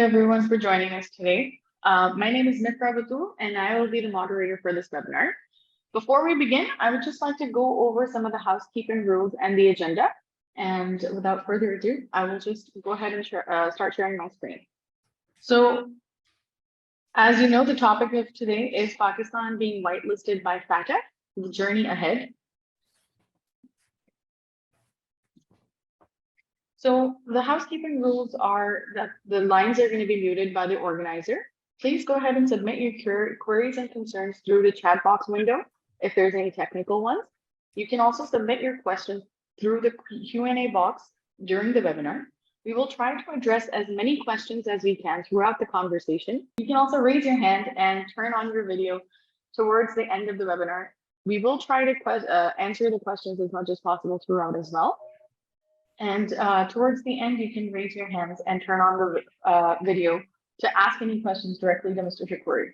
everyone for joining us today. My name is Mifrah Batool and I will be the moderator for this webinar. Before we begin, I would just like to go over some of the housekeeping rules and the agenda. And without further ado, I will just go ahead and start sharing my screen. So, as you know, the topic of today is Pakistan being whitelisted by FATF, the journey ahead. So the housekeeping rules are that the lines are going to be muted by the organizer. Please go ahead and submit your queries and concerns through the chat box window if there's any technical ones. You can also submit your questions through the Q&A box during the webinar. We will try to address as many questions as we can throughout the conversation. You can also raise your hand and turn on your video towards the end of the webinar. We will try to answer the questions as much as possible throughout as well. And towards the end, you can raise your hands and turn on the video to ask any questions directly to Mr. Shakoori.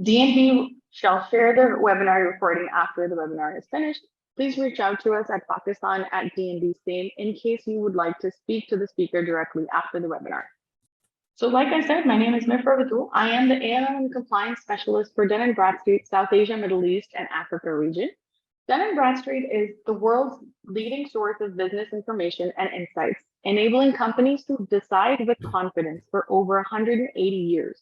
DNB shall share the webinar recording after the webinar is finished. Please reach out to us at Pakistan@DNB in case you would like to speak to the speaker directly after the webinar. So like I said, my name is Mifrah Batool. I am the AML and Compliance Specialist for Dun & Bradstreet, South Asia, Middle East, and Africa region. Dun & Bradstreet is the world's leading source of business information and insights, enabling companies to decide with confidence for over 180 years.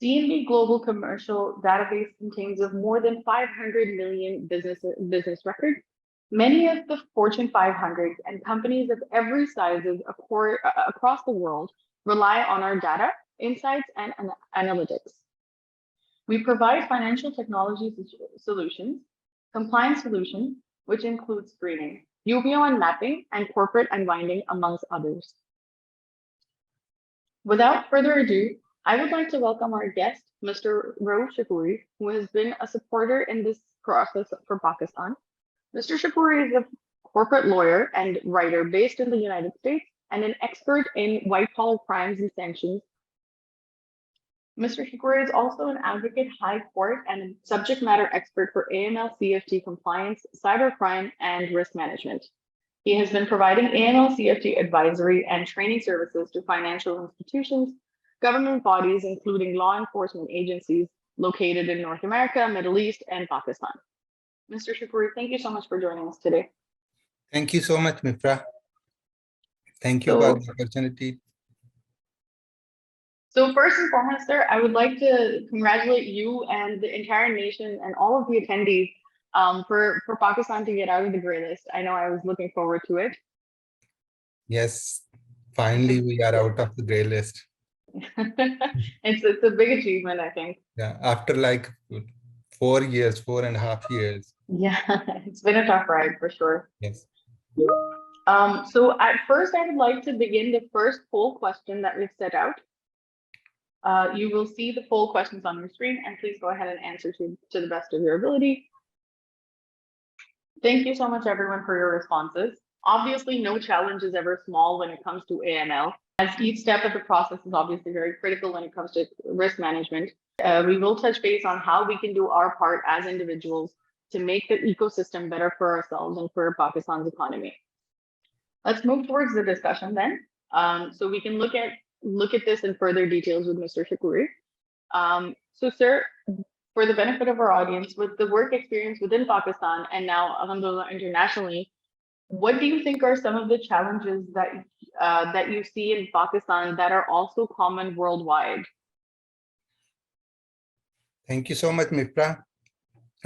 DNB Global Commercial Database contains of more than 500 million business records. Many of the Fortune 500 and companies of every sizes across the world rely on our data, insights, and analytics. We provide financial technology solutions, compliance solutions, which include screening, UBO and mapping, and corporate unwinding, amongst others. Without further ado, I would like to welcome our guest, Mr. Rauf Shakoori, who has been a supporter in this process for Pakistan. Mr. Shakoori is a corporate lawyer and writer based in the United States and an expert in white-collar crimes and sanctions. Mr. Shakoori is also an advocate, high court, and a subject matter expert for AML, CFT compliance, cybercrime, and risk management. He has been providing AML, CFT advisory and training services to financial institutions, government bodies, including law enforcement agencies located in North America, Middle East, and Pakistan. Mr. Shakoori, thank you so much for joining us today. Thank you so much, Mifrah. Thank you for the opportunity. So first and foremost, sir, I would like to congratulate you and the entire nation and all of the attendees for Pakistan to get out of the gray list. I know I was looking forward to it. Yes, finally we are out of the gray list. It's a big achievement, I think. Yeah, after like 4.5 years. Yeah, it's been a tough ride for sure. Yes. So at first, I would like to begin the first poll question that we've set out. You will see the poll questions on your screen, and please go ahead and answer to the best of your ability. Thank you so much, everyone, for your responses. Obviously, no challenge is ever small when it comes to AML, as each step of the process is obviously very critical when it comes to risk management. We will touch base on how we can do our part as individuals to make the ecosystem better for ourselves and for Pakistan's economy. Let's move towards the discussion then. So we can look at this in further details with Mr. Shakoori. So sir, for the benefit of our audience, with the work experience within Pakistan and now alhamdulillah internationally, what do you think are some of the challenges that you see in Pakistan that are also common worldwide? Thank you so much, Mifrah.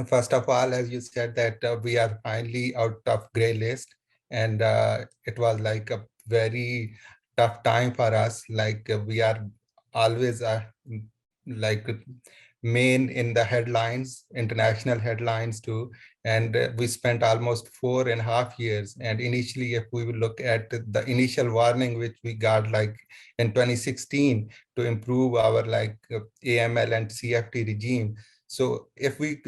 First of all, as you said that we are finally out of gray list, and it was like a very tough time for us. Like we are always like main in the headlines, international headlines too, and we spent almost 4.5 years. And initially, if we will look at the initial warning which we got like in 2016 to improve our like AML and CFT regime. So if we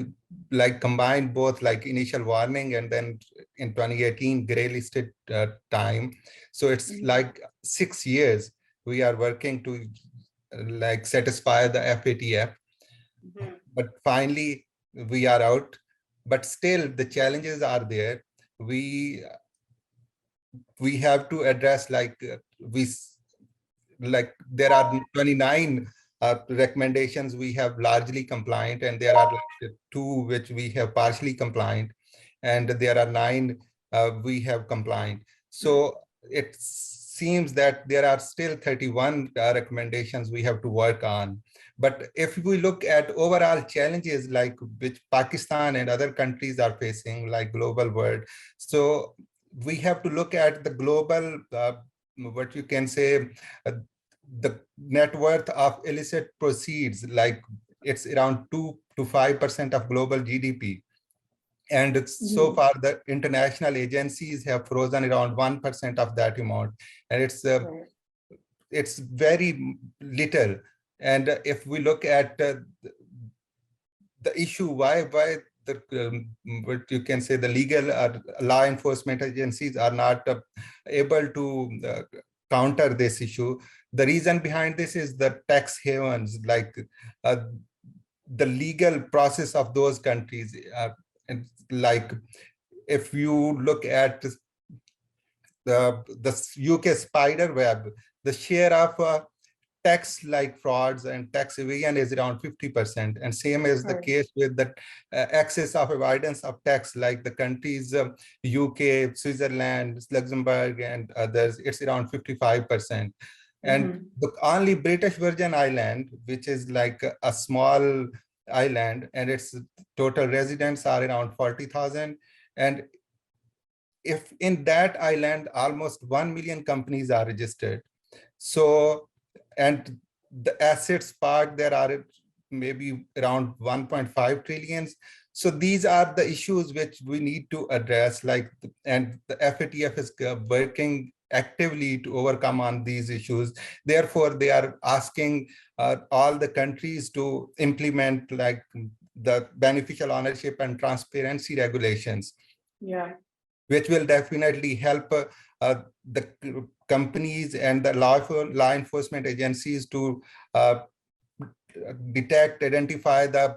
like combine both like initial warning and then in 2018 gray listed time, so it's like 6 years we are working to like satisfy the FATF. But finally we are out, but still the challenges are there. We have to address like like there are 29 recommendations we have largely compliant, and there are like 2 which we have partially compliant, and there are 9 we have compliant. So it seems that there are still 31 recommendations we have to work on. But if we look at overall challenges like which Pakistan and other countries are facing, like global world, so we have to look at the global, what you can say, uh, the net worth of illicit proceeds, like it's around 2 to 5% of global GDP. And so far, the international agencies have frozen around 1% of that amount. And it's very little. And if we look at the issue, why the what you can say the legal or law enforcement agencies are not able to counter this issue. The reason behind this is the tax havens, like the legal process of those countries. And like if you look at the UK spider web, the share of tax like frauds and tax evasion is around 50%, and same is the case with the excess of avoidance of tax, like the countries UK, Switzerland, Luxembourg, and others, it's around 55%. And the only British Virgin Island, which is like a small island, and its total residents are around 40,000. And if in that island, almost 1 million companies are registered. So, and the assets part, there are maybe around 1.5 trillions. So these are the issues which we need to address, like, and the FATF is working actively to overcome on these issues. Therefore, they are asking all the countries to implement like the beneficial ownership and transparency regulations. Yeah. Which will definitely help the companies and the law enforcement agencies to detect, identify the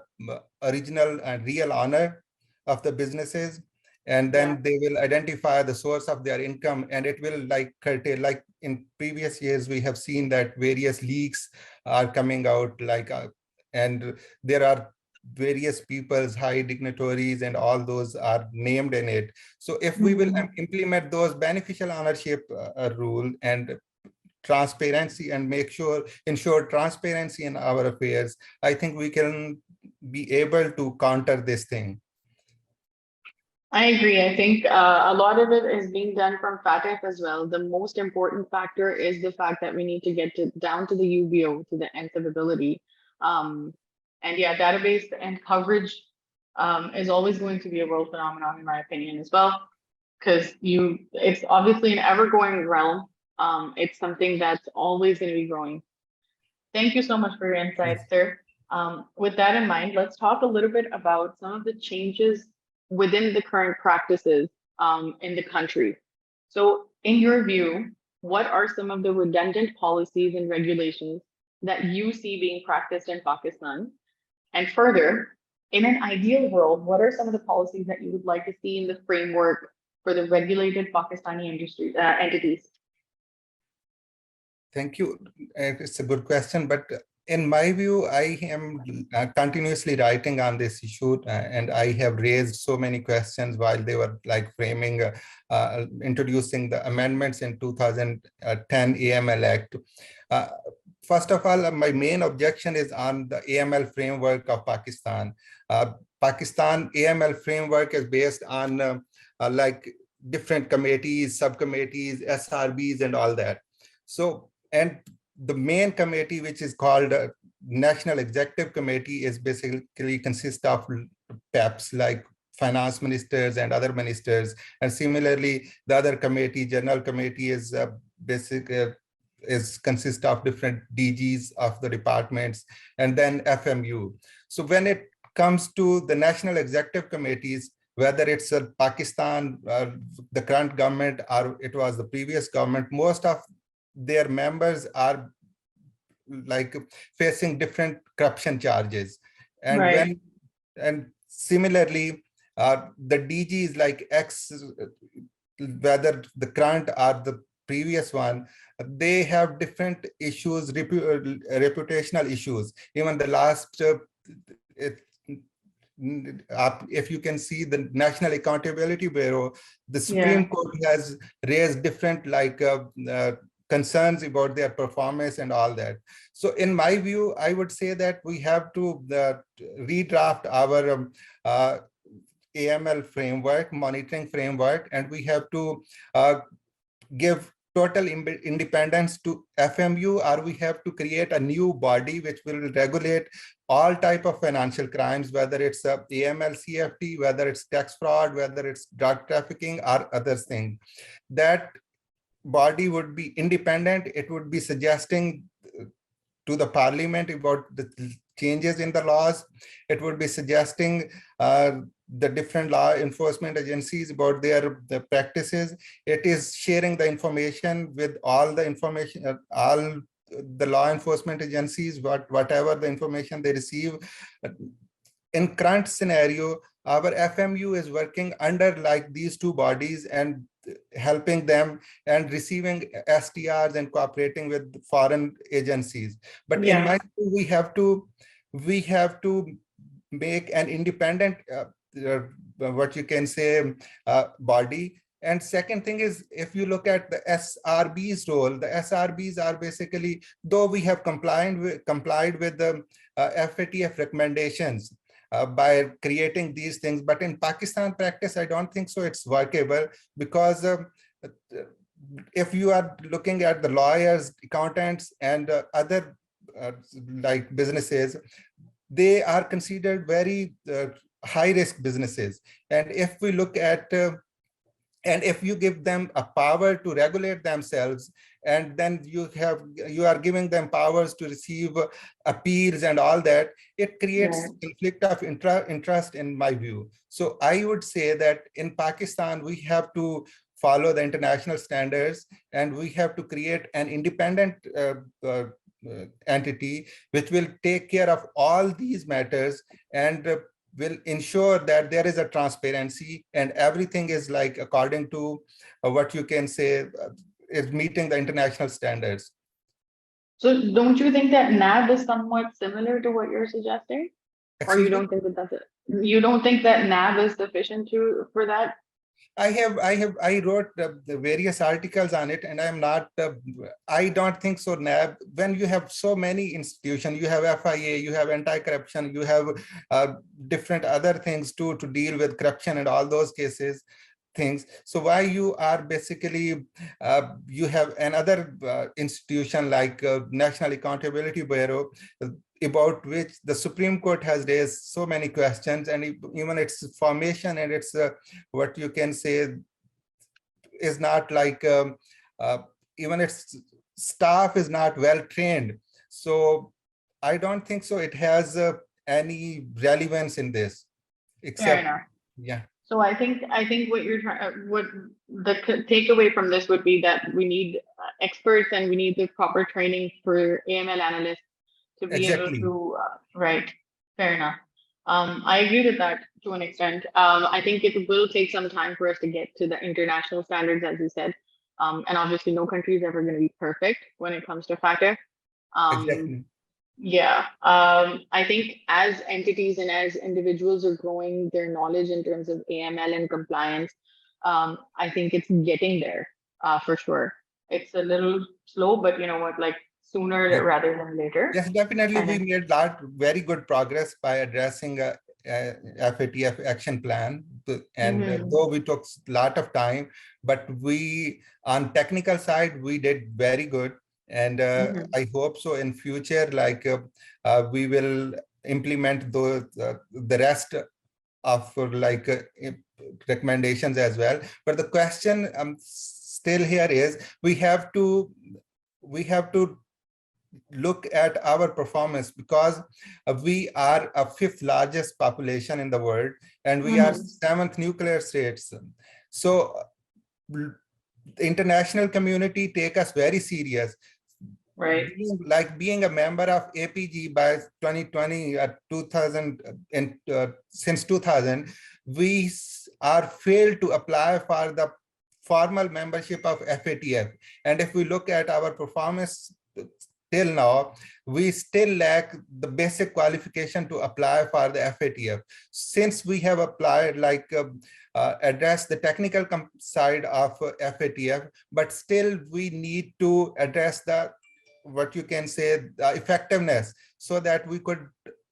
original and real owner of the businesses, and then they will identify the source of their income, and it will like curtail, like in previous years we have seen that various leaks are coming out, like and there are various people's high dignitaries and all those are named in it. So if we will implement those beneficial ownership rule and transparency and ensure transparency in our affairs, I think we can be able to counter this thing. I agree. I think a lot of it is being done from FATF as well. The most important factor is the fact that we need to get down to the UBO, to the nth of ability. And yeah, database and coverage is always going to be a world phenomenon, in my opinion, as well, because it's obviously an ever-growing realm. It's something that's always going to be growing. Thank you so much for your insights, sir. With that in mind, let's talk a little bit about some of the changes within the current practices in the country. So in your view, what are some of the redundant policies and regulations that you see being practiced in Pakistan? And further, in an ideal world, what are some of the policies that you would like to see in the framework for the regulated Pakistani industry entities? Thank you. It's a good question, but in my view, I am continuously writing on this issue, and I have raised so many questions while they were like framing, introducing the amendments in 2010 AML Act. First of all, my main objection is on the AML framework of Pakistan. Pakistan AML framework is based on like different committees, subcommittees, SRBs, and all that. So, and the main committee, which is called National Executive Committee, is basically consists of PEPs, like finance ministers and other ministers. And similarly, the other committee, General Committee, is consists of different DGs of the departments, and then FMU. So when it comes to the National Executive Committees, whether it's Pakistan, the current government, or it was the previous government, most of their members are like facing different corruption charges. And and similarly, the DGs like whether the current or the previous one, they have different issues, reputational issues. Even the last, if you can see the National Accountability Bureau, the Supreme Court has raised different concerns about their performance and all that. So in my view, I would say that we have to redraft our AML framework, monitoring framework, and we have to give total independence to FMU, or we have to create a new body which will regulate all type of financial crimes, whether it's AML, CFT, whether it's tax fraud, whether it's drug trafficking or other things. That body would be independent. It would be suggesting to the parliament about the changes in the laws. It would be suggesting the different law enforcement agencies about their practices. It is sharing the information with all the information, all the law enforcement agencies, whatever the information they receive. In current scenario, our FMU is working under like these two bodies and helping them and receiving STRs and cooperating with foreign agencies. But in my view, we have to make an independent, what you can say, body. And second thing is, if you look at the SRB's role, the SRBs are basically, though we have complied with the FATF recommendations by creating these things, but in Pakistan practice, I don't think so it's workable, because if you are looking at the lawyers, accountants, and other like businesses, they are considered very high risk businesses. And if we look at and if you give them a power to regulate themselves, and then you are giving them powers to receive appeals and all that, it creates conflict of interest in my view. So I would say that in Pakistan, we have to follow the international standards, and we have to create an independent entity which will take care of all these matters and will ensure that there is a transparency and everything is like according to what you can say is meeting the international standards. So don't you think that NAB is somewhat similar to what you're suggesting? Or you don't think that that's it? You don't think that NAB is sufficient for that? I wrote the various articles on it, and I'm not, I don't think so. NAB, when you have so many institutions, you have FIA, you have anti-corruption, you have different other things to deal with corruption and all those cases, things. So why you are basically, you have another institution like National Accountability Bureau, about which the Supreme Court has raised so many questions, and even its formation and its what you can say is not like even its staff is not well trained. So I don't think so it has any relevance in this, except So I think what you're trying, what the takeaway from this would be that we need experts and we need the proper training for AML analysts to be able to, right, fair enough. I agree with that to an extent. I think it will take some time for us to get to the international standards, as you said. And obviously no country is ever going to be perfect when it comes to FATF. I think as entities and as individuals are growing their knowledge in terms of AML and compliance, I think it's getting there for sure. It's a little slow, but you know what, like sooner rather than later. Yes, definitely. We made very good progress by addressing a FATF action plan. And though we took a lot of time, but we, on technical side, we did very good. And I hope so in future, like we will implement the rest of like recommendations as well. But the question still here is, we have to look at our performance, because we are a 5th largest population in the world, and we are 7th nuclear states. So the international community take us very serious. Right. Being a member of APG by 2020, 2000, and since 2000, we are failed to apply for the formal membership of FATF. And if we look at our performance till now, we still lack the basic qualification to apply for the FATF. Since we have applied, address the technical side of FATF, but still we need to address the, what you can say, the effectiveness, so that we could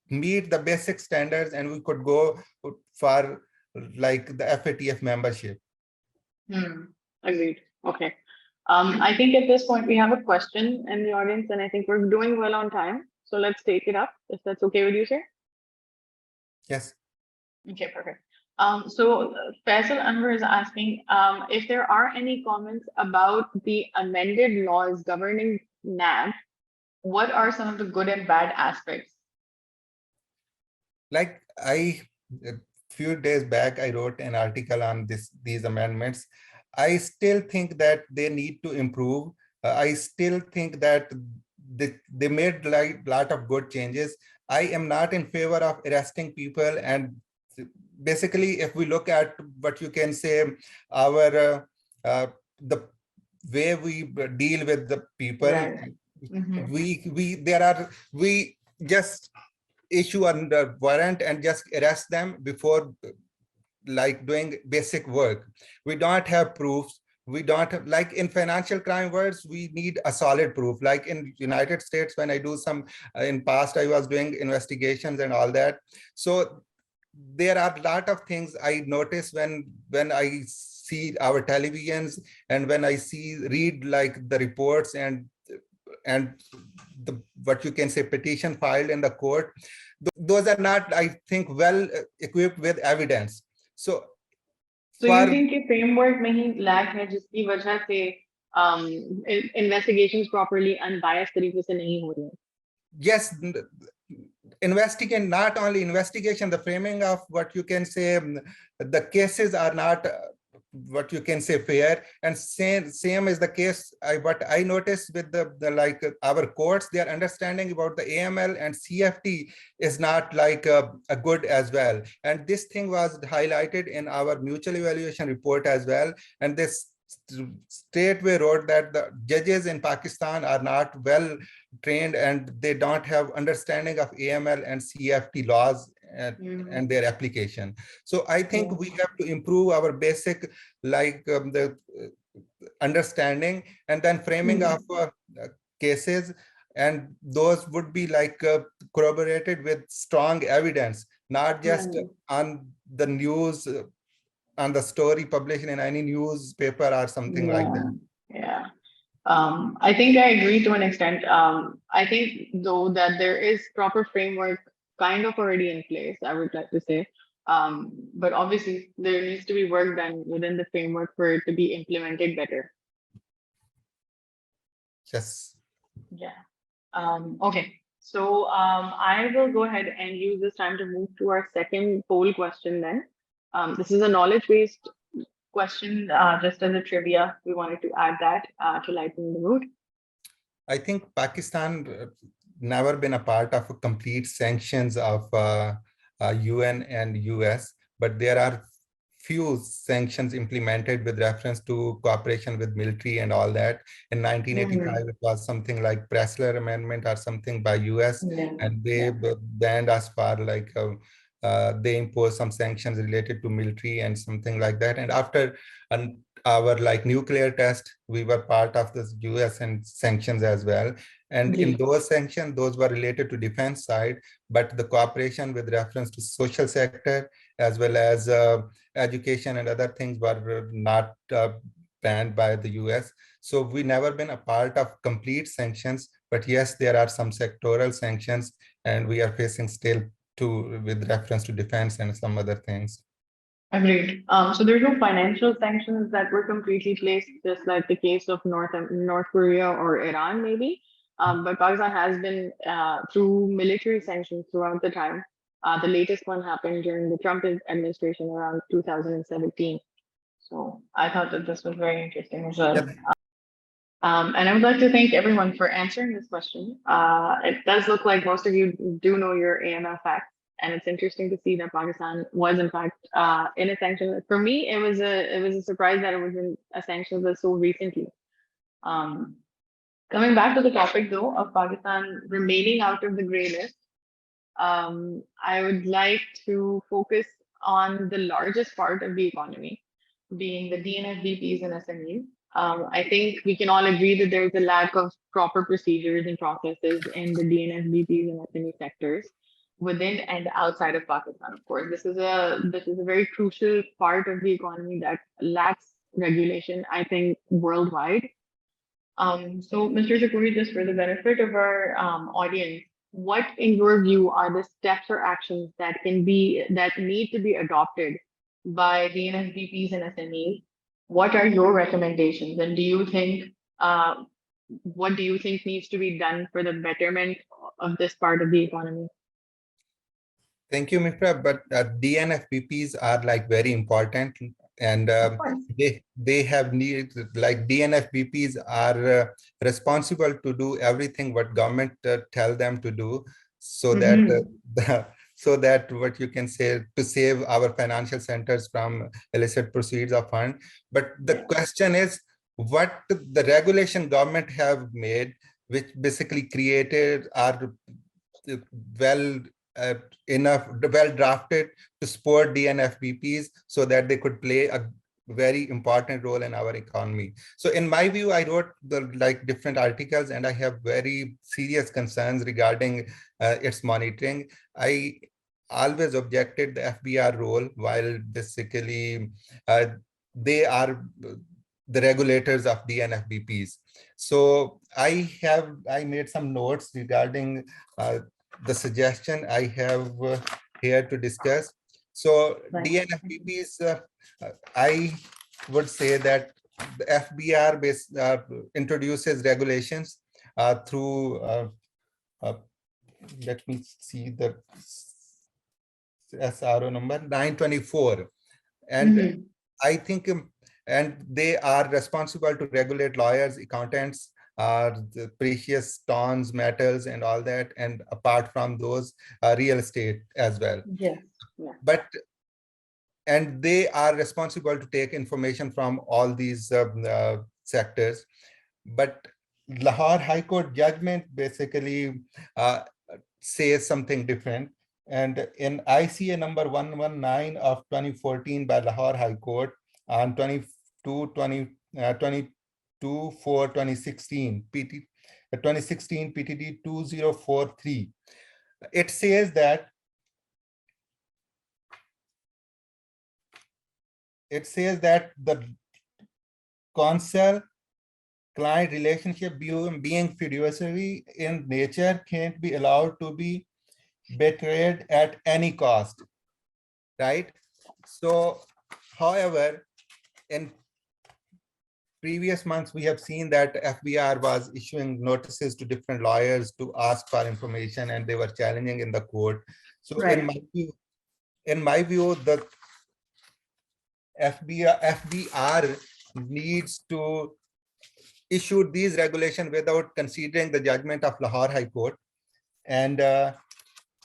meet the basic standards and we could go for like the FATF membership. Agreed. Okay. I think at this point we have a question in the audience, and I think we're doing well on time. So let's take it up, if that's okay with you, sir. Yes. Okay, perfect. So Faisal Anwar is asking if there are any comments about the amended laws governing NAB. What are some of the good and bad aspects? Like a few days back, I wrote an article on these amendments. I still think that they need to improve. I still think that they made like a lot of good changes. I am not in favor of arresting people. And basically, if we look at what you can say, the way we deal with the people, Right. we just issue a warrant and just arrest them before like doing basic work. We don't have proofs. We don't have, like in financial crime words, we need a solid proof. Like in United States, when I do some, in past, I was doing investigations and all that. So there are a lot of things I notice when I see our televisions and when I read like the reports and the, what you can say, petition filed in the court. Those are not, I think, well equipped with evidence. So you think कि framework में ही lack है जिसकी वजह से investigations properly unbiased तरीके से नहीं हो रही हैं? Yes, investigation, not only investigation, the framing of what you can say, the cases are not what you can say fair. And same is the case. What I noticed with the like our courts, their understanding about the AML and CFT is not like a good as well. And this thing was highlighted in our mutual evaluation report as well. And this straightway wrote that the judges in Pakistan are not well trained and they don't have understanding of AML and CFT laws and their application. So I think we have to improve our basic the understanding and then framing of cases, and those would be like corroborated with strong evidence, not just on the news, on the story published in any newspaper or something like that. Yeah. I think I agree to an extent. I think though that there is proper framework kind of already in place, I would like to say. But obviously there needs to be work done within the framework for it to be implemented better. Yes. Yeah. Okay. So I will go ahead and use this time to move to our second poll question then. This is a knowledge-based question, just as a trivia. We wanted to add that to lighten the mood. I think Pakistan never been a part of a complete sanctions of UN and US, but there are few sanctions implemented with reference to cooperation with military and all that. In 1985, it was something like Pressler Amendment or something by US, and they banned us for like they imposed some sanctions related to military and something like that. And after our like nuclear test, we were part of this US and sanctions as well. And in those sanctions, those were related to defense side, but the cooperation with reference to social sector as well as education and other things were not banned by the US. So we never been a part of complete sanctions, but yes, there are some sectoral sanctions and we are facing still with reference to defense and some other things. Agreed. So there's no financial sanctions that were completely placed, just like the case of North Korea or Iran, maybe. But Pakistan has been through military sanctions throughout the time. The latest one happened during the Trump administration around 2017. So I thought that this was very interesting as well. Yep. And I would like to thank everyone for answering this question. It does look like most of you do know your AML facts. And it's interesting to see that Pakistan was in fact in a sanction. For me, it was a surprise that it was in a sanction so recently. Um, Coming back to the topic though of Pakistan remaining out of the gray list, I would like to focus on the largest part of the economy, being the DNFBPs and SMEs. I think we can all agree that there's a lack of proper procedures and processes in the DNFBPs and SME sectors within and outside of Pakistan. Of course, this is a very crucial part of the economy that lacks regulation, I think, worldwide. So, Mr. Shakoori, just for the benefit of our audience, what, in your view, are the steps or actions that need to be adopted by the NSBPs and SMEs? What are your recommendations, and what do you think needs to be done for the betterment of this part of the economy? Thank you, Mifrah. But DNFBPs are like very important, and Of course. they have need, like DNFBPs are responsible to do everything what government tell them to do, so that so that what you can say to save our financial centers from illicit proceeds of fund. But the question is, what the regulation government have made, which basically created are well enough well drafted to support DNFBPs so that they could play a very important role in our economy. So in my view, I wrote the like different articles, and I have very serious concerns regarding its monitoring. I always objected the FBR role, while basically they are the regulators of DNFBPs. So I made some notes regarding the suggestion I have here to discuss. So DNFBPs, I would say that the FBR introduces regulations through, let me see the SRO number 924. And I think, and they are responsible to regulate lawyers, accountants, the precious stones, metals, and all that. And apart from those, real estate as well. Yes. Yeah. But, and they are responsible to take information from all these sectors. But Lahore High Court judgment basically says something different. And in ICA number 119 of 2014 by Lahore High Court on 22/4/2016, 2016 PTD 2043, it says that the counsel client relationship being fiduciary in nature can't be allowed to be betrayed at any cost, right? So, however, in previous months, we have seen that FBR was issuing notices to different lawyers to ask for information, and they were challenging in the court. So Right. in my view, the FBR needs to issue these regulations without considering the judgment of Lahore High Court. And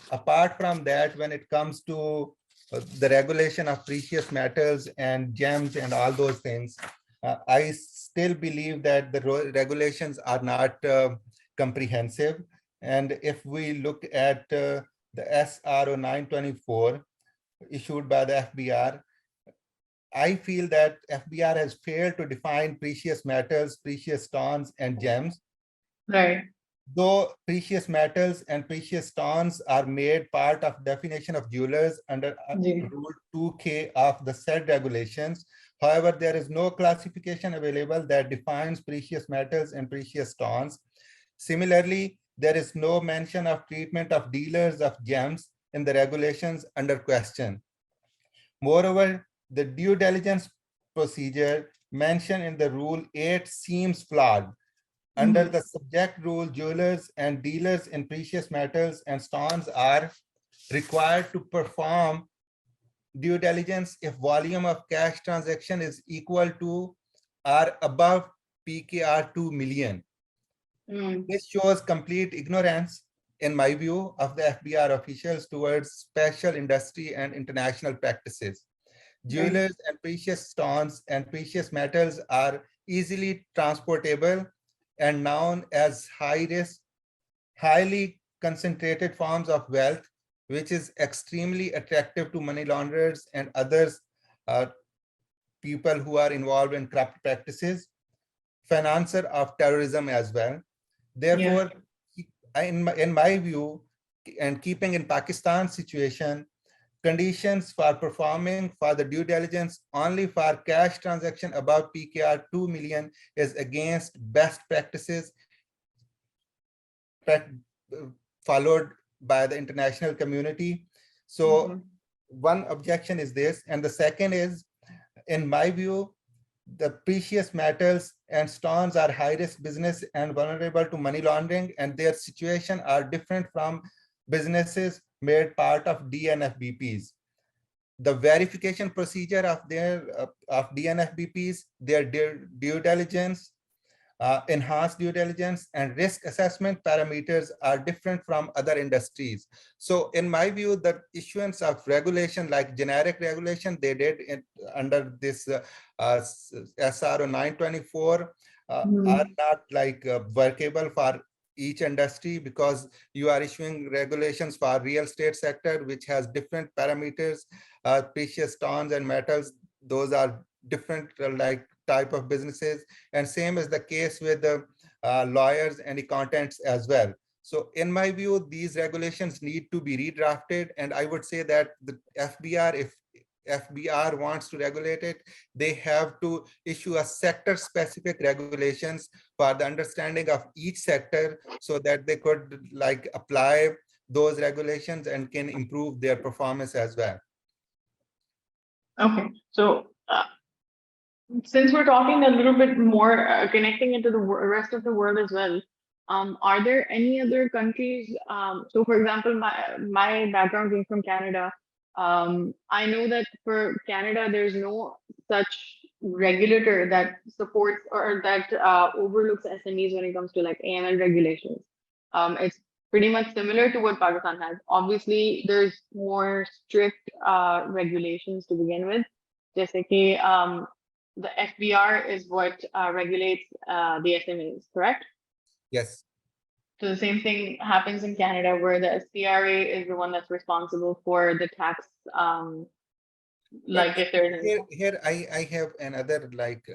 apart from that, when it comes to the regulation of precious metals and gems and all those things, I still believe that the regulations are not comprehensive. And if we look at the SRO 924 issued by the FBR, I feel that FBR has failed to define precious metals, precious stones, and gems. Right. Though precious metals and precious stones are made part of definition of jewelers under Rule 2K of the said regulations, however, there is no classification available that defines precious metals and precious stones. Similarly, there is no mention of treatment of dealers of gems in the regulations under question. Moreover, the due diligence procedure mentioned in the Rule 8 seems flawed. Under the subject rule, jewelers and dealers in precious metals and stones are required to perform due diligence if volume of cash transaction is equal to or above PKR 2 million. This shows complete ignorance in my view, of the FBR officials towards special industry and international practices. Right. Jewelers and precious stones and precious metals are easily transportable and known as high risk, highly concentrated forms of wealth, which is extremely attractive to money launderers and others, uh, people who are involved in corrupt practices, financer of terrorism as well. Yeah. Therefore, in my view, and keeping in Pakistan's situation, conditions for performing for the due diligence only for cash transaction above PKR 2 million is against best practices followed by the international community. So one objection is this, and the second is, in my view, the precious metals and stones are high-risk business and vulnerable to money laundering, and their situation are different from businesses made part of DNFBPs. The verification procedure of their of DNFBPs, their due diligence, enhanced due diligence and risk assessment parameters are different from other industries. So in my view, the issuance of regulation like generic regulation they did under this SRO 924 are not like workable for each industry, because you are issuing regulations for real estate sector, which has different parameters, precious stones and metals, those are different like type of businesses, and same is the case with the lawyers and accountants as well. So in my view, these regulations need to be redrafted, and I would say that the FBR, if FBR wants to regulate it, they have to issue a sector specific regulations for the understanding of each sector, so that they could like apply those regulations and can improve their performance as well. Okay. So since we're talking a little bit more, connecting into the rest of the world as well, are there any other countries? So, for example, my background being from Canada, I know that for Canada, there's no such regulator that supports or that overlooks SMEs when it comes to like AML regulations. It's pretty much similar to what Pakistan has. Obviously, there's more strict regulations to begin with. Just like the FBR is what regulates the SMEs, correct? Yes. So the same thing happens in Canada, where the CRA is the one that's responsible for the tax. Like if there's here I have another like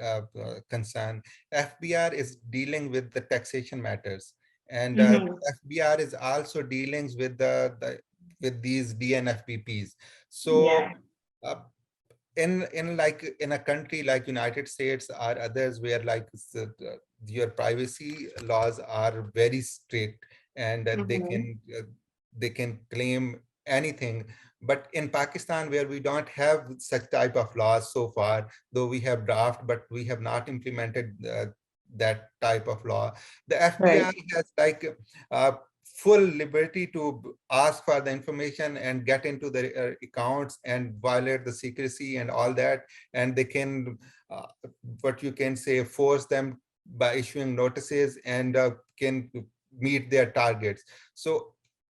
concern. FBR is dealing with the taxation matters, and FBR is also dealing with with these DNFBPs. So yeah, uh, in like in a country like United States or others where like your privacy laws are very strict, and they can claim anything, but in Pakistan, where we don't have such type of laws so far, though we have draft but we have not implemented that type of law, the right. FBI has like full liberty to ask for the information and get into the accounts and violate the secrecy and all that, and they can what you can say force them by issuing notices, and can meet their targets. So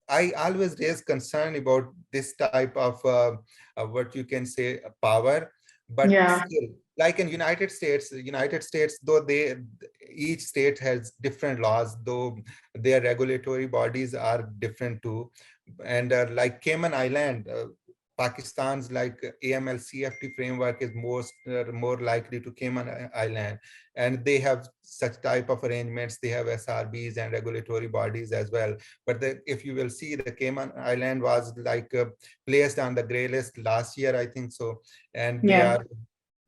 I always raise concern about this type of what you can say power, but Yeah. still, like in United States, though each state has different laws, though their regulatory bodies are different too, and like Cayman Island, Pakistan's like AML CFT framework is more likely to Cayman Island, and they have such type of arrangements. They have SRBs and regulatory bodies as well. But if you will see, the Cayman Island was like placed on the gray list last year, I think so, and Yeah.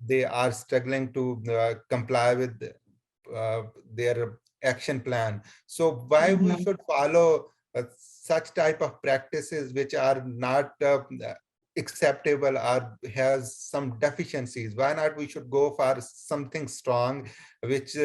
they are struggling to comply with their action plan. So why we should follow such type of practices which are not acceptable or has some deficiencies? Why not we should go for something strong which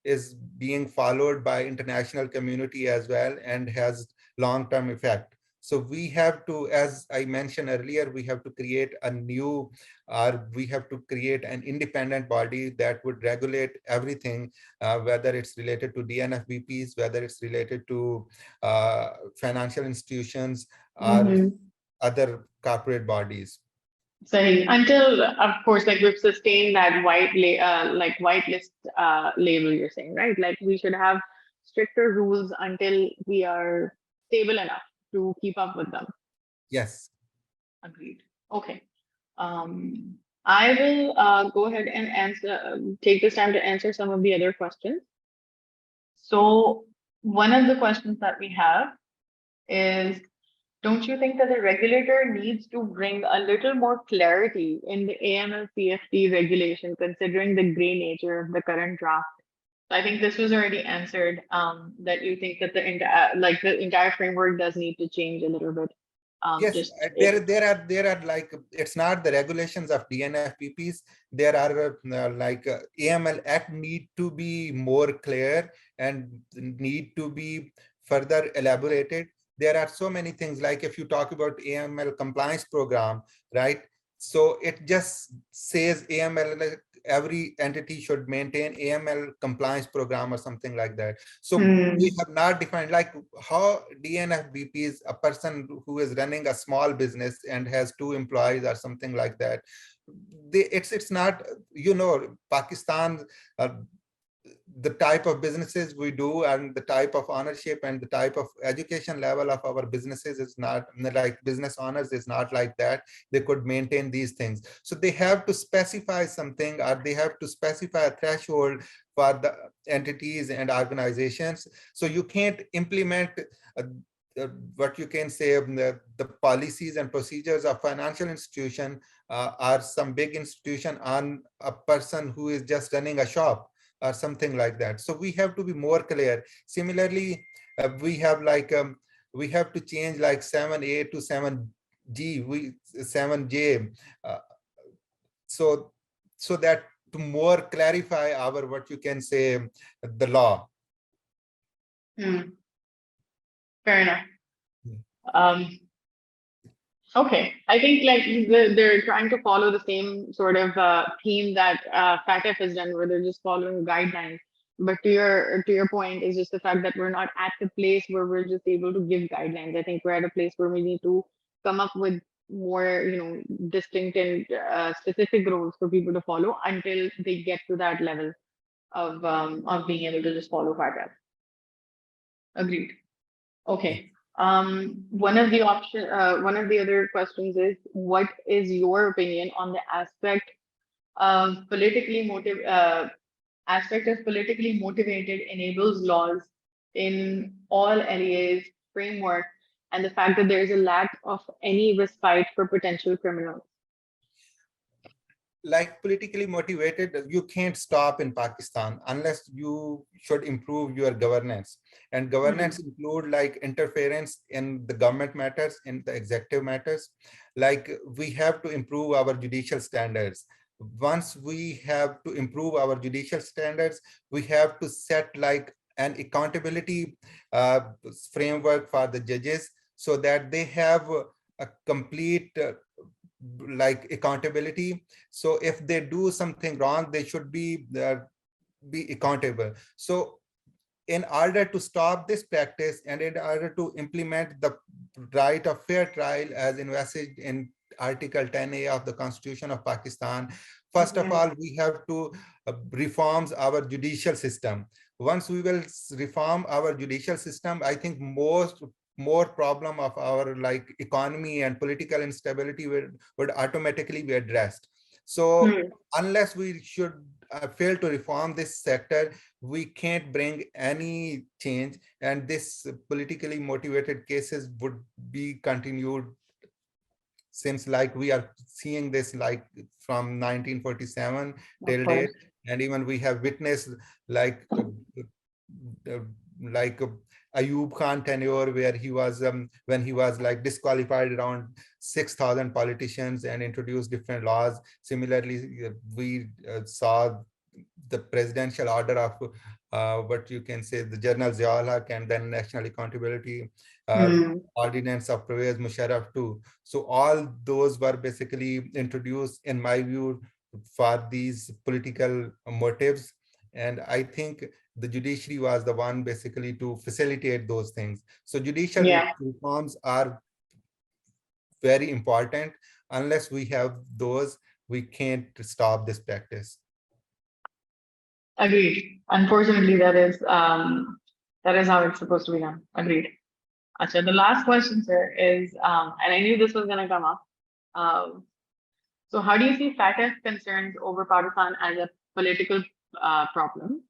is being followed by international community as well and has long-term effect? So we have to, as I mentioned earlier, we have to create a new, or we have to create an independent body that would regulate everything, whether it's related to DNFBPs, whether it's related to financial institutions or Mhm. other corporate bodies. So until, of course, like we've sustained that like whitelist label, you're saying, right? Like we should have stricter rules until we are stable enough to keep up with them. Yes. Agreed. Okay. I will go ahead and take this time to answer some of the other questions. So one of the questions that we have is, don't you think that the regulator needs to bring a little more clarity in the AML CFT regulation, considering the gray nature of the current draft? So I think this was already answered, that you think that the entire framework does need to change a little bit. Yes, Just if there are like, it's not the regulations of DNFBPs. There are like AML Act need to be more clear and need to be further elaborated. There are so many things, like if you talk about AML compliance program, right? So it just says AML, like every entity should maintain AML compliance program or something like that. So we have not defined like how DNFBP is a person who is running a small business and has 2 employees or something like that. It's not, Pakistan, the type of businesses we do and the type of ownership and the type of education level of our businesses is not like, business owners is not like that. They could maintain these things. So they have to specify something, or they have to specify a threshold for the entities and organizations. So you can't implement uh, what you can say, the policies and procedures of financial institution or some big institution on a person who is just running a shop or something like that. So we have to be more clear. Similarly, we have to change like 7A to 7J, uh, so that to more clarify our, what you can say, the law. fair enough. Okay, I think like they're trying to follow the same sort of theme that FATF has done, where they're just following guidelines. But to your point is just the fact that we're not at the place where we're just able to give guidelines. I think we're at a place where we need to come up with more, distinct and specific rules for people to follow until they get to that level of being able to just follow FATF. Agreed. Okay. One of the other questions is, what is your opinion on the aspect of politically motivated enables laws in all LEA's framework, and the fact that there is a lack of any respite for potential criminals? Like politically motivated, you can't stop in Pakistan unless you should improve your governance. And governance include like interference in the government matters, in the executive matters. Like we have to improve our judicial standards. Once we have to improve our judicial standards, we have to set like an accountability framework for the judges, so that they have a complete like accountability. So if they do something wrong, they should be accountable. So in order to stop this practice and in order to implement the right of fair trial as envisaged in Article 10A of the Constitution of Pakistan, first of all, we have to reform our judicial system. Once we will reform our judicial system, I think more problem of our like economy and political instability would automatically be addressed. So unless we should fail to reform this sector, we can't bring any change, and this politically motivated cases would be continued, since like we are seeing this like from 1947 till date. And even we have witnessed like like Ayub Khan tenure, where he was when he was like disqualified around 6,000 politicians and introduced different laws. Similarly, we saw the presidential order of what you can say, the General Ziaul Haq, and then National Accountability Ordinance of Pervez Musharraf too. So all those were basically introduced, in my view, for these political motives. And I think the judiciary was the one basically to facilitate those things. So judicial Yeah, reforms are very important. Unless we have those, we can't stop this practice. agreed. Unfortunately, that is how it's supposed to be done. Agreed. Acha, the last question, sir, is and I knew this was gonna come up. Um, so how do you see FATF concerns over Pakistan as a political problem?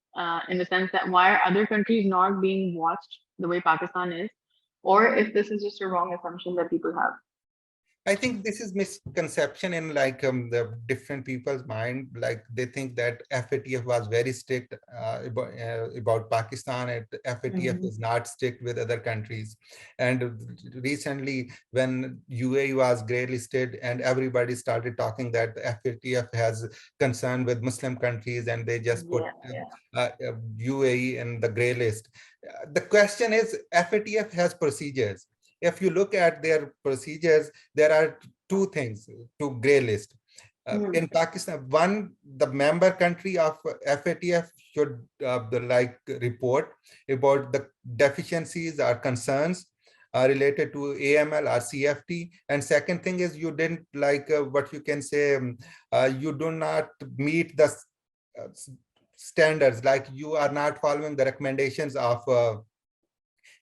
In the sense that why are other countries not being watched the way Pakistan is, or if this is just a wrong assumption that people have? I think this is misconception in like the different people's mind. Like they think that FATF was very strict about Pakistan, and FATF is not strict with other countries. And recently, when UAE was grey listed, and everybody started talking that the FATF has concern with Muslim countries, and they just put UAE in the grey list. The question is, FATF has procedures. If you look at their procedures, there are two things to gray list. In Pakistan, one, the member country of FATF should report about the deficiencies or concerns related to AML or CFT. And second thing is, you didn't what you can say, you do not meet the standards, like you are not following the recommendations of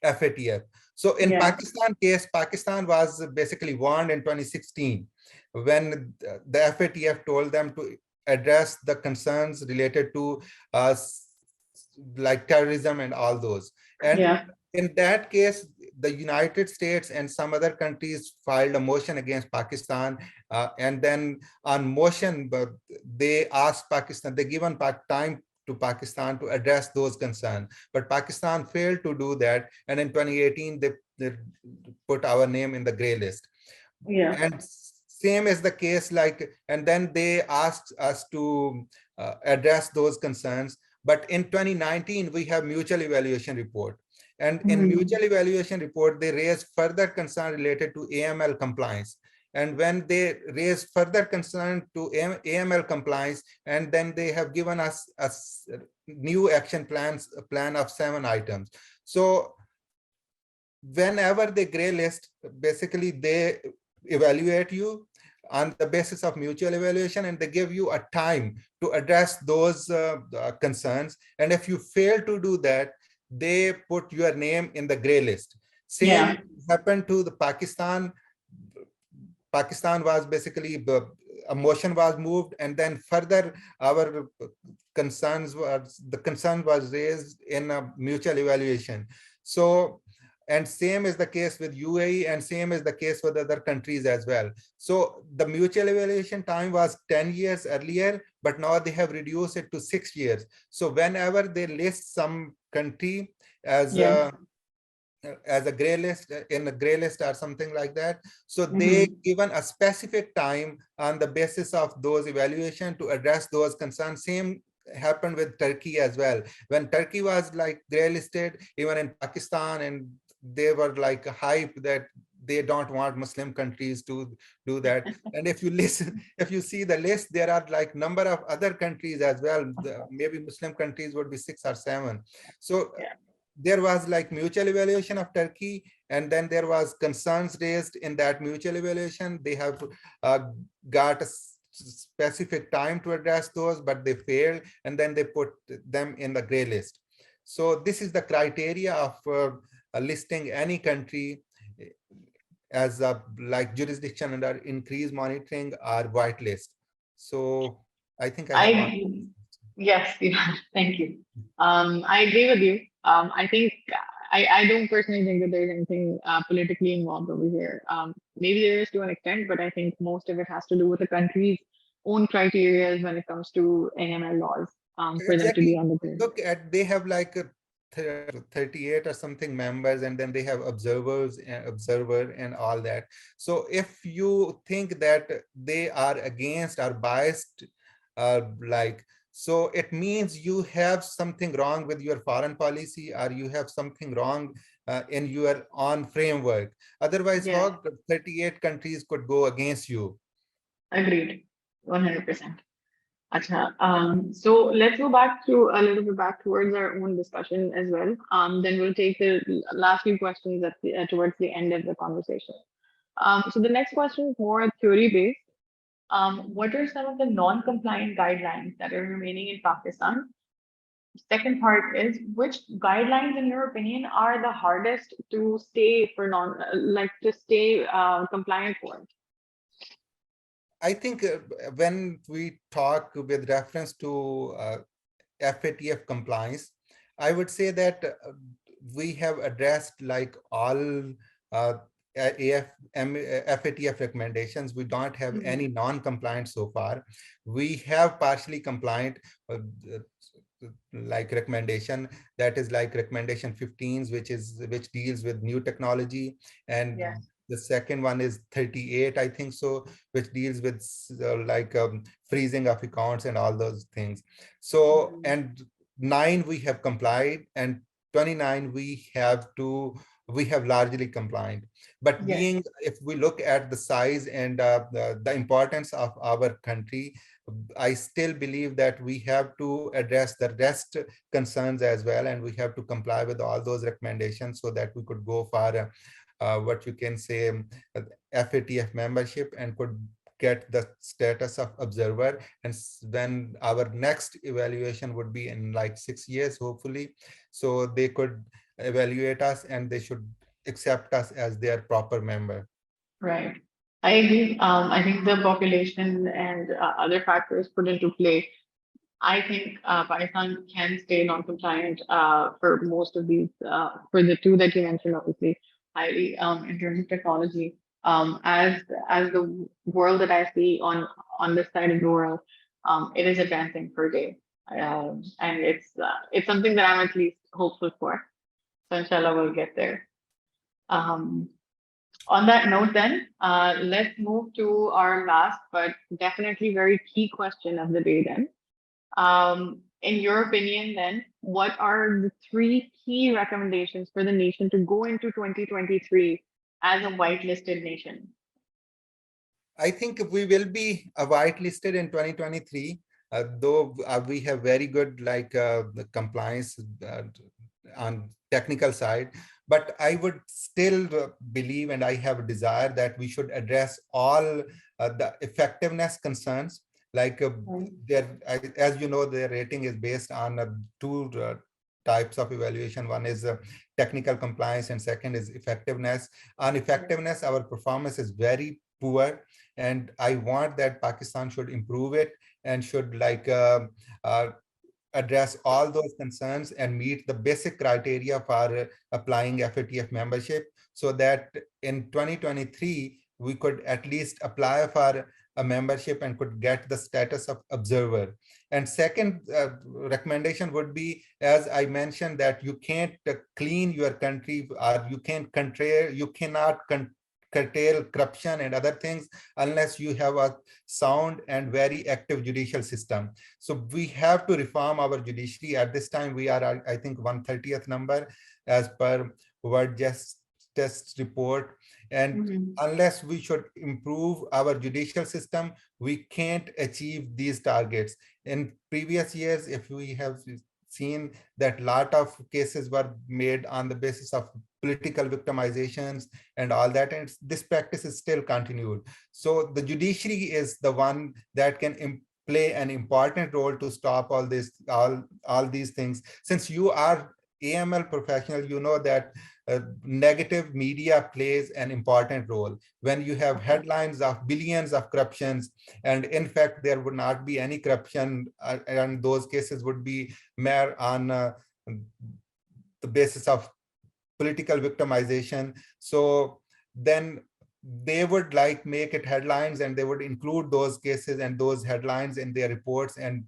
FATF. So in Pakistan case, Pakistan was basically warned in 2016 when the FATF told them to address the concerns related to like terrorism and all those. And in that case, the United States and some other countries filed a motion against Pakistan. And then on motion, but they asked Pakistan, they given time to Pakistan to address those concerns. But Pakistan failed to do that. And in 2018, they put our name in the gray list. And same is the case, and then they asked us to address those concerns. But in 2019, we have mutual evaluation report. And in mutual evaluation report, they raised further concern related to AML compliance. And when they raise further concern to AML compliance, and then they have given us a new action plan of 7 items. So whenever they gray list, basically they evaluate you on the basis of mutual evaluation, and they give you a time to address those concerns. And if you fail to do that, they put your name in the gray list. Same happened to the Pakistan. Pakistan was basically, a motion was moved, and then further our concern was raised in a mutual evaluation. So, and same is the case with UAE, and same is the case with other countries as well. So the mutual evaluation time was 10 years earlier, but now they have reduced it to 6 years. So whenever they list some country as a gray list, in a gray list or something like that, so they given a specific time on the basis of those evaluation to address those concerns. Same happened with Turkey as well. When Turkey was like gray listed, even in Pakistan, and they were like hype that they don't want Muslim countries to do that. And if you listen, if you see the list, there are like number of other countries as well. Maybe Muslim countries would be 6 or 7. So there was like mutual evaluation of Turkey, and then there was concerns raised in that mutual evaluation. They have got a specific time to address those, but they failed, and then they put them in the gray list. So this is the criteria of listing any country as a like jurisdiction under increased monitoring or whitelist. So I think I have Yes, thank you. I agree with you. I think I don't personally think that there's anything politically involved over here. Maybe there is to an extent, but I think most of it has to do with the country's own criteria when it comes to AML laws for them to be on the grid. Look at, they have like 38 or something members, and then they have observer and all that. So if you think that they are against or biased, So it means you have something wrong with your foreign policy, or you have something wrong in your own framework. Otherwise, Yeah, how 38 countries could go against you? agreed. 100%. Acha. So let's go back to a little bit back towards our own discussion as well. Then we'll take the last few questions at towards the end of the conversation. So the next question is more theory based. What are some of the non-compliant guidelines that are remaining in Pakistan? Second part is, which guidelines, in your opinion, are the hardest to stay for like to stay compliant for? I think when we talk with reference to FATF compliance, I would say that we have addressed like all uh, FATF recommendations. We don't have Mhm. any non-compliant so far. We have partially compliant like recommendation, that is like recommendation 15s, which deals with new technology, and Yes. the second one is 38, I think so, which deals with freezing of accounts and all those things. So, Mhm. and 9 we have complied, and 29 we have largely compliant. But Yes. being, if we look at the size and the importance of our country, I still believe that we have to address the rest concerns as well, and we have to comply with all those recommendations so that we could go for what you can say FATF membership, and could get the status of observer. And then our next evaluation would be in like 6 years, hopefully. So they could evaluate us, and they should accept us as their proper member. Right. I agree. I think the population and other factors put into play. I think Pakistan can stay non-compliant for most of these, for the two that you mentioned, obviously, highly in terms of technology. As the world that I see on this side of the world, it is advancing per day, and it's something that I'm at least hopeful for. So inshallah, we'll get there. Um, on that note, then, let's move to our last but definitely very key question of the day. Then, in your opinion, then, what are the three key recommendations for the nation to go into 2023 as a whitelisted nation? I think we will be whitelisted in 2023, though we have very good the compliance on technical side. But I would still believe, and I have a desire, that we should address all the effectiveness concerns. Like Right. as you know, their rating is based on two types of evaluation. One is technical compliance, and second is effectiveness. On Right. effectiveness, our performance is very poor, and I want that Pakistan should improve it, and should uh, address all those concerns and meet the basic criteria for applying FATF membership, so that in 2023 we could at least apply for a membership and could get the status of observer. And second recommendation would be, as I mentioned, that you can't clean your country, or you cannot curtail corruption and other things unless you have a sound and very active judicial system. So we have to reform our judiciary. At this time, we are, I think, 130th number as per World Justice report. And Mhm. unless we should improve our judicial system, we can't achieve these targets. In previous years, if we have seen that lot of cases were made on the basis of political victimizations and all that, and this practice is still continued. So the judiciary is the one that can play an important role to stop all these things. Since you are AML professional, you know that negative media plays an important role. When you have headlines of billions of corruptions, and in fact there would not be any corruption, and those cases would be mere on the basis of political victimization. So then they would like make it headlines, and they would include those cases and those headlines in their reports, and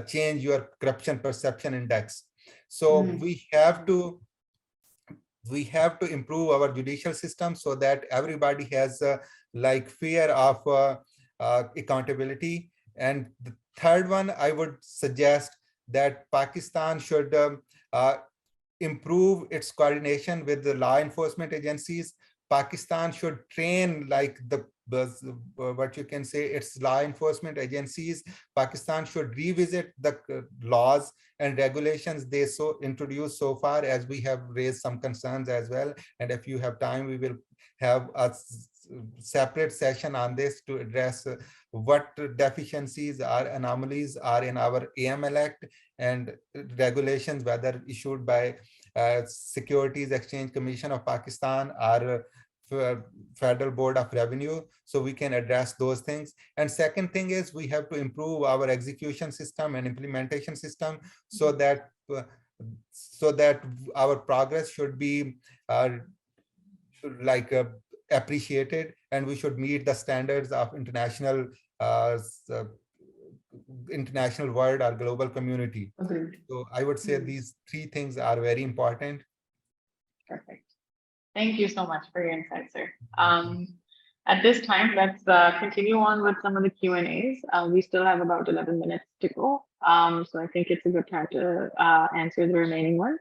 change your corruption perception index. So Mhm. we have to improve our judicial system so that everybody has like fear of accountability. And the third one, I would suggest that Pakistan should improve its coordination with the law enforcement agencies. Pakistan should train like what you can say, its law enforcement agencies. Pakistan should revisit the laws and regulations they so introduced so far, as we have raised some concerns as well. And if you have time, we will have a separate session on this to address what deficiencies or anomalies are in our AML Act and regulations, whether issued by Securities Exchange Commission of Pakistan or Federal Board of Revenue, so we can address those things. And second thing is we have to improve our execution system and implementation system, so that our progress should be like appreciated, and we should meet the standards of uh, international world or global community. Agreed. So I would say Mhm. these three things are very important. Perfect. Thank you so much for your insight, sir. At this time, let's continue on with some of the Q&As. We still have about 11 minutes to go. So I think it's a good time to answer the remaining ones.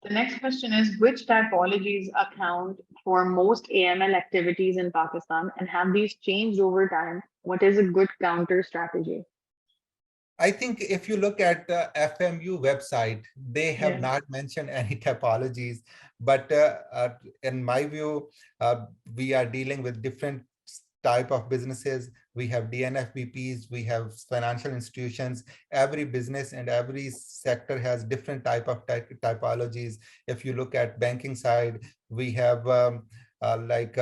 The next question is, which typologies account for most AML activities in Pakistan, and have these changed over time? What is a good counter strategy? I think if you look at the FMU website, they have Yeah. not mentioned any typologies, but in my view, we are dealing with different type of businesses. We have DNFBPs, we have financial institutions. Every business and every sector has different type of typologies. If you look at banking side, we have like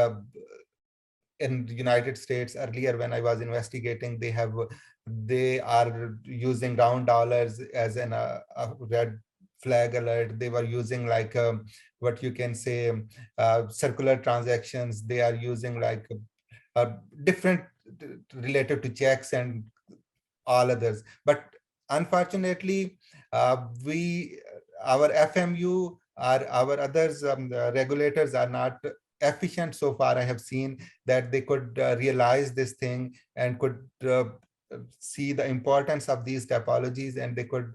in the United States earlier when I was investigating, they are using round dollars as a red flag alert. They were using like what you can say circular transactions. They are using like different related to checks and all others. But unfortunately, we our FMU or our others regulators are not efficient so far. I have seen that they could realize this thing and could see the importance of these typologies, and they could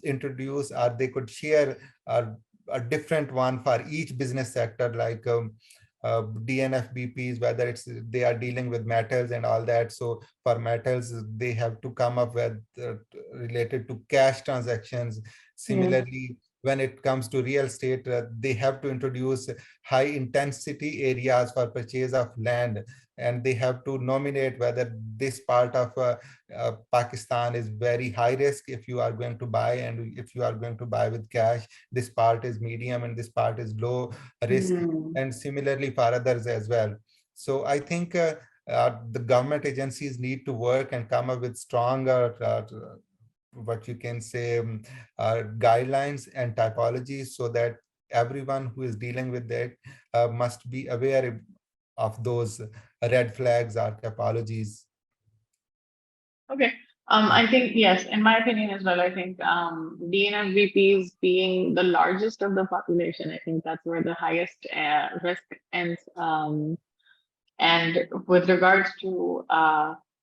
introduce or they could share a different one for each business sector, like DNFBPs, whether it's they are dealing with metals and all that. So for metals, they have to come up with related to cash transactions. Yeah. Similarly, when it comes to real estate, they have to introduce high intensity areas for purchase of land, and they have to nominate whether this part of Pakistan is very high risk if you are going to buy, and if you are going to buy with cash, this part is medium and this part is low risk, Mm. and similarly for others as well. So I think the government agencies need to work and come up with stronger what you can say guidelines and typologies, so that everyone who is dealing with that must be aware of those red flags or typologies. Okay. I think, yes, in my opinion as well, I think DNFBPs being the largest of the population, I think that's where the highest risk ends. And with regards to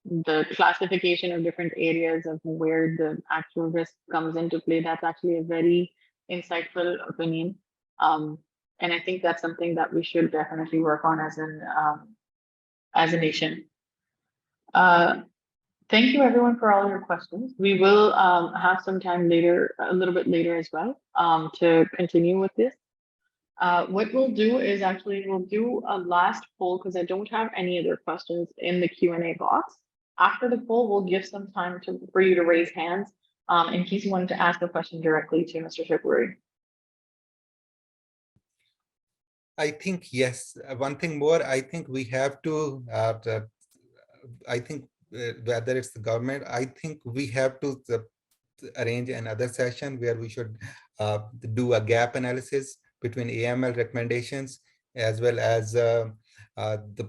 the classification of different areas of where the actual risk comes into play, that's actually a very insightful opinion. And I think that's something that we should definitely work on as a nation. Thank you everyone for all your questions. We will have some time later, a little bit later as well, to continue with this. What we'll do is actually we'll do a last poll because I don't have any other questions in the Q&A box. After the poll, we'll give some time for you to raise hands in case you wanted to ask a question directly to Mr. Shakoori. I think, yes. One thing more, I think we have to, I think whether it's the government, I think we have to arrange another session where we should do a gap analysis between AML recommendations as well as the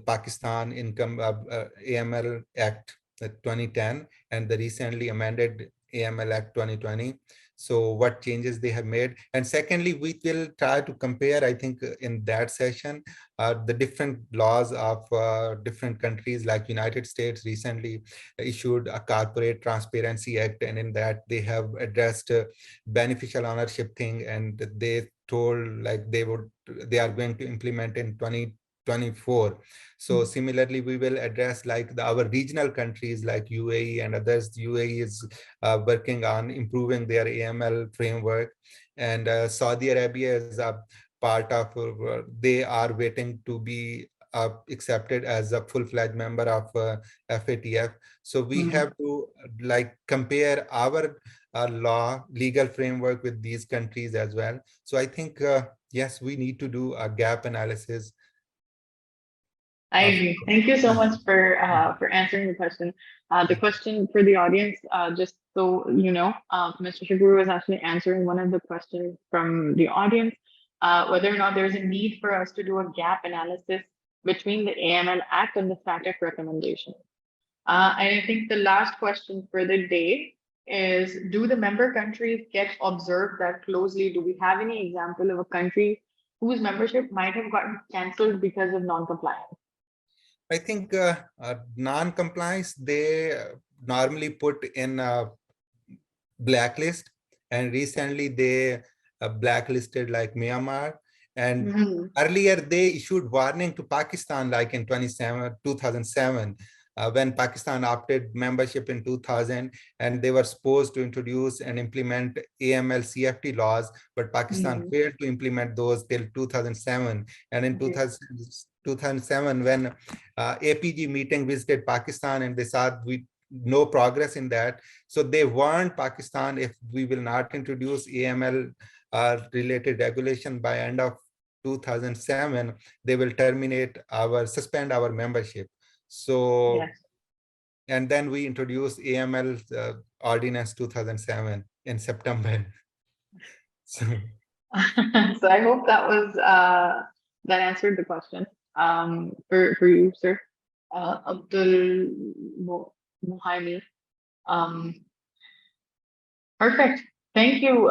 Pakistan Income AML Act 2010 and the recently amended AML Act 2020. So what changes they have made. And secondly, we will try to compare, I think in that session, the different laws of different countries. Like United States recently issued a Corporate Transparency Act, and in that they have addressed beneficial ownership thing, and they told like they are going to implement in 2024. So similarly, we will address like our regional countries like UAE and others. UAE is working on improving their AML framework, and Saudi Arabia is a part of, they are waiting to be accepted as a full-fledged member of FATF. So we have to like compare our legal framework with these countries as well. So I think, yes, we need to do a gap analysis. I agree. Thank you so much for answering the question. The question for the audience, just so you know, Mr. Shakoori was actually answering one of the questions from the audience, whether or not there's a need for us to do a gap analysis between the AML Act and the FATF recommendation. And I think the last question for the day is, do the member countries get observed that closely? Do we have any example of a country whose membership might have gotten cancelled because of non-compliance? I think non-compliance, they normally put in a blacklist, and recently they blacklisted like Myanmar. And earlier they issued warning to Pakistan like in 2007, when Pakistan opted membership in 2000, and they were supposed to introduce and implement AML CFT laws, but Pakistan failed to implement those till 2007. And in 2007, when APG meeting visited Pakistan, and they saw no progress in that, so they warned Pakistan, if we will not introduce AML related regulation by end of 2007, they will suspend our membership. So, Yes. and then we introduced AML Ordinance 2007 in September. So, So I hope that was that answered the question for you, sir. Abdul Muhaimi. Perfect. Thank you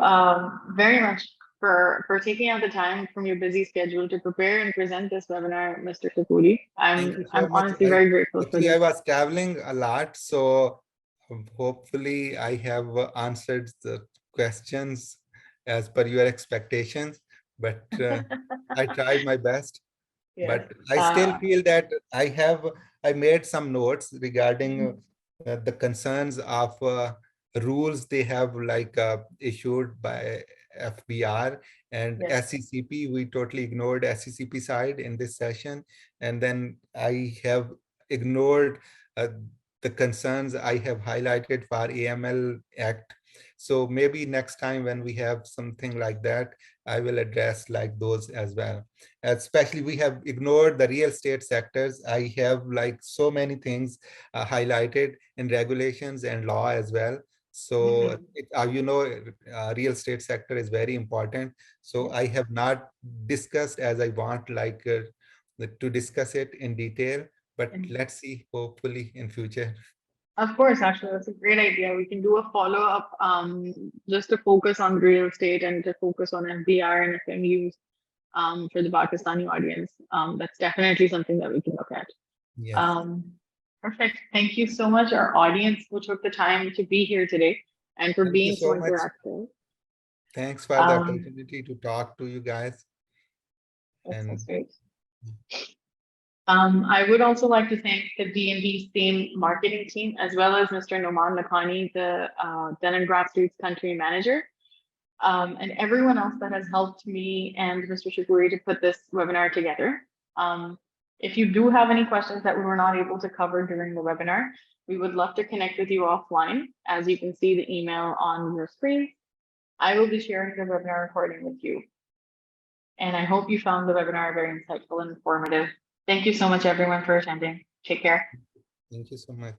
very much for taking out the time from your busy schedule to prepare and present this webinar, Mr. Shakoori. thank you so I'm much. honestly very grateful for Actually, I this. was traveling a lot, so hopefully I have answered the questions as per your expectations, but I tried my best. Yes. But I still feel that I made some notes regarding the concerns of rules they have like issued by FBR and Yes. SCCP. We totally ignored SCCP side in this session. And then I have ignored the concerns I have highlighted for AML Act. So maybe next time when we have something like that, I will address like those as well. Especially we have ignored the real estate sectors. I have like so many things highlighted in regulations and law as well. So real estate sector is very important. So I have not discussed as I want like to discuss it in detail, but let's see, hopefully in future. Of course, actually, that's a great idea. We can do a follow-up just to focus on real estate and to focus on FBR and FMUs for the Pakistani audience. That's definitely something that we can look at. Yes. Perfect. Thank you so much, our audience who took the time to be here today and for being so interactive. Thanks for the opportunity to talk to you guys. That's great. I would also like to thank the DNB STEAM marketing team, as well as Mr. Noman Lakhani, the Dun & Bradstreet's country manager, and everyone else that has helped me and Mr. Shakoori to put this webinar together. If you do have any questions that we were not able to cover during the webinar, we would love to connect with you offline. As you can see the email on your screen, I will be sharing the webinar recording with you. And I hope you found the webinar very insightful and informative. Thank you so much, everyone, for attending. Take care. Thank you so much.